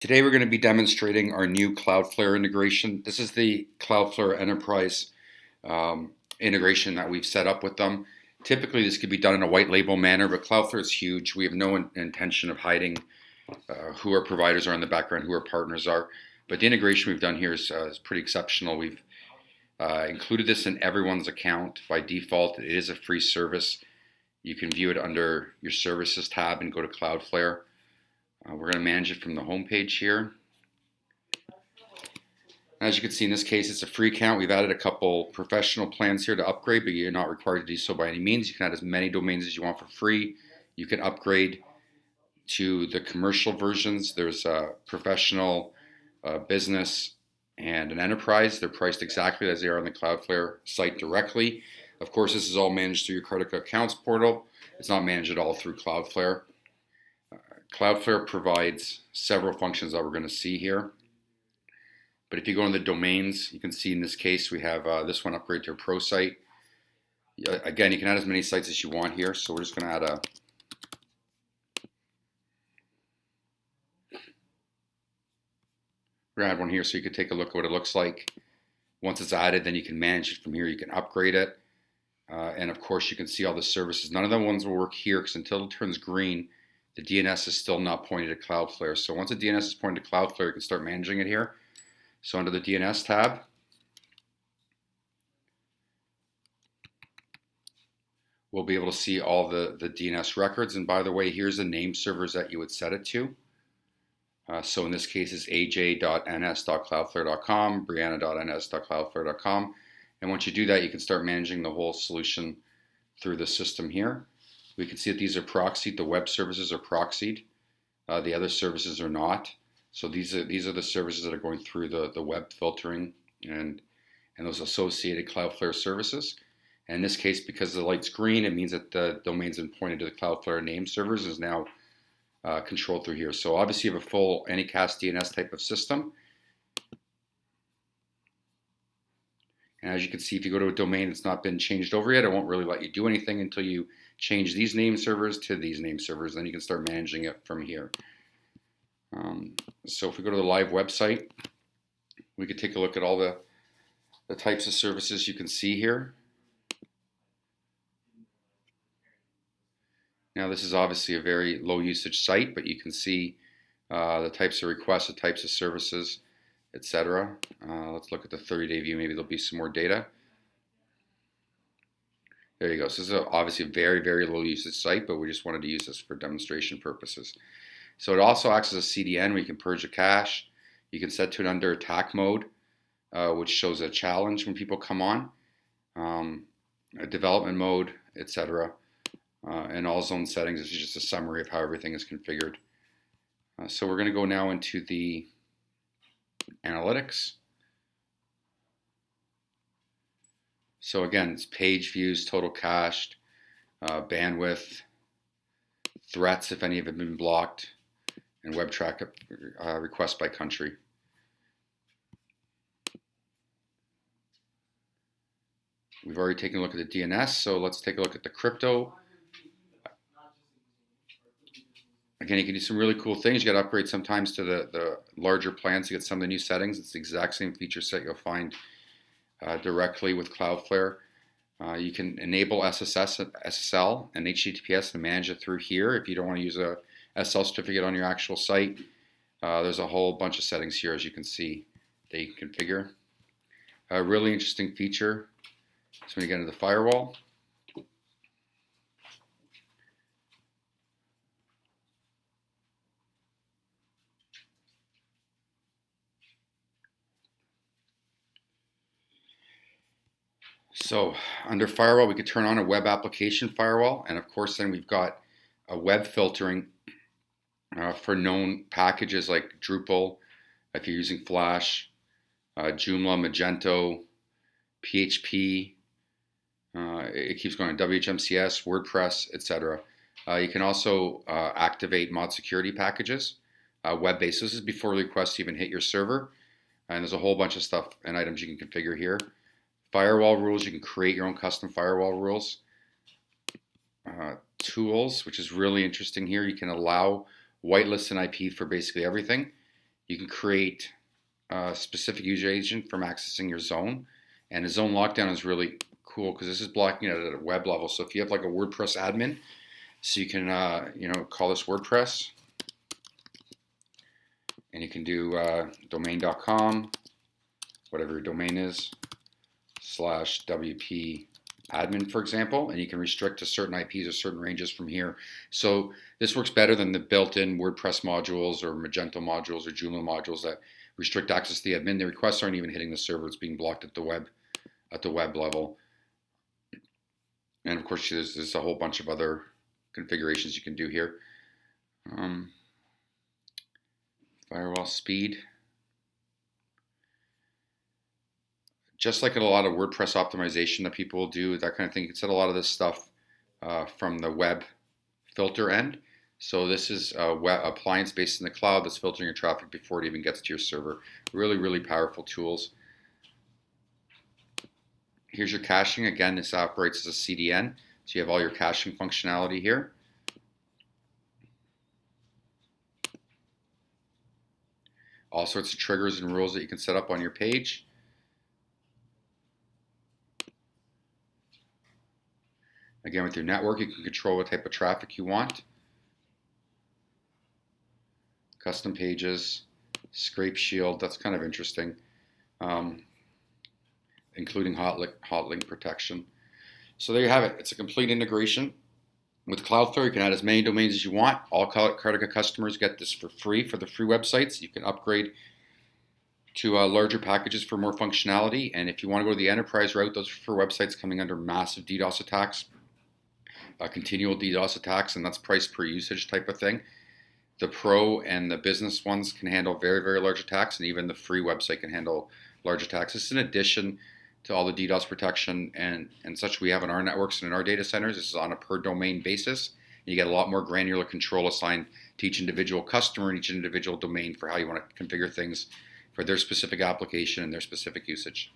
Today we're going to be demonstrating our new Cloudflare integration. This is the Cloudflare Enterprise integration that we've set up with them. Typically this could be done in a white label manner, but Cloudflare is huge. We have no intention of hiding who our providers are in the background, who our partners are. But the integration we've done here is pretty exceptional. We've included this in everyone's account by default. It is a free service. You can view it under your services tab and go to Cloudflare. We're going to manage it from the home page here. As you can see, in this case, it's a free account. We've added a couple professional plans here to upgrade, but you're not required to do so by any means. You can add as many domains as you want for free. You can upgrade to the commercial versions. There's a professional, business, and an enterprise. They're priced exactly as they are on the Cloudflare site directly. Of course, this is all managed through your Cartika accounts portal. It's not managed at all through Cloudflare. Cloudflare provides several functions that we're going to see here. But if you go into the domains, you can see in this case we have this one, upgrade to a pro site. Again, you can add as many sites as you want here. So we're just going to add one here so you can take a look at what it looks like. Once it's added, then you can manage it from here. You can upgrade it. And of course, you can see all the services. None of the ones will work here because until it turns green, the DNS is still not pointed to Cloudflare. So once the DNS is pointed to Cloudflare, you can start managing it here. So under the DNS tab, we'll be able to see all the DNS records. And by the way, here's the name servers that you would set it to. So in this case, it's aj.ns.cloudflare.com, brianna.ns.cloudflare.com. And once you do that, you can start managing the whole solution through the system here. We can see that these are proxied. The web services are proxied. The other services are not. So these are the services that are going through the web filtering and those associated Cloudflare services. And in this case, because the light's green, it means that the domain's been pointed to the Cloudflare name servers is now controlled through here. So obviously you have a full Anycast DNS type of system. And as you can see, if you go to a domain that's not been changed over yet, it won't really let you do anything until you change these name servers to these name servers. Then you can start managing it from here. So if we go to the live website, we could take a look at all the types of services you can see here. Now this is obviously a very low usage site, but you can see the types of requests, the types of services, etc. Let's look at the 30-day view. Maybe there'll be some more data. There you go. So this is obviously a very, very low usage site, but we just wanted to use this for demonstration purposes. So it also acts as a CDN where you can purge a cache. You can set to it under attack mode, which shows a challenge when people come on, a development mode, etc. And all zone settings. This is just a summary of how everything is configured. So we're going to go now into the analytics. So again, it's page views, total cached, bandwidth, threats if any have been blocked, and web traffic requests by country. We've already taken a look at the DNS, so let's take a look at the crypto. Again, you can do some really cool things. You got to upgrade sometimes to the larger plans to get some of the new settings. It's the exact same feature set you'll find directly with Cloudflare. You can enable SSL and HTTPS and manage it through here. If you don't want to use a SSL certificate on your actual site, there's a whole bunch of settings here, as you can see, that you can configure. A really interesting feature is when you get into the firewall. So under firewall, we could turn on a web application firewall. And of course, then we've got a web filtering for known packages like Drupal, if you're using Flash, Joomla, Magento, PHP. It keeps going, WHMCS, WordPress, etc. You can also activate mod security packages, web-based. This is before the requests even hit your server. And there's a whole bunch of stuff and items you can configure here. Firewall rules, you can create your own custom firewall rules. Tools, which is really interesting here. You can allow whitelist an IP for basically everything. You can create a specific user agent from accessing your zone. And a zone lockdown is really cool because this is blocking it at a web level. So if you have like a WordPress admin, so you can call this WordPress, and you can do domain.com, whatever your domain is, /WP admin, for example, and you can restrict to certain IPs or certain ranges from here. So this works better than the built-in WordPress modules or Magento modules or Joomla modules that restrict access to the admin. The requests aren't even hitting the server; it's being blocked at the web level. And of course, there's a whole bunch of other configurations you can do here. Firewall speed. Just like in a lot of WordPress optimization that people will do, that kind of thing, you can set a lot of this stuff from the web filter end. So this is a web appliance based in the cloud that's filtering your traffic before it even gets to your server. Really, really powerful tools. Here's your caching. Again, this operates as a CDN. So you have all your caching functionality here. All sorts of triggers and rules that you can set up on your page. Again, with your network, you can control what type of traffic you want. Custom pages, scrape shield, that's kind of interesting. Including hot link protection. So there you have it. It's a complete integration. With Cloudflare, you can add as many domains as you want. All Cartika customers get this for free for the free websites. You can upgrade to larger packages for more functionality. And if you want to go to the enterprise route, those are for websites coming under massive DDoS attacks, continual DDoS attacks, and that's price per usage type of thing. The pro and the business ones can handle very, very large attacks, and even the free website can handle large attacks. This is in addition to all the DDoS protection and such we have in our networks and in our data centers. This is on a per domain basis. You get a lot more granular control assigned to each individual customer and each individual domain for how you want to configure things for their specific application and their specific usage.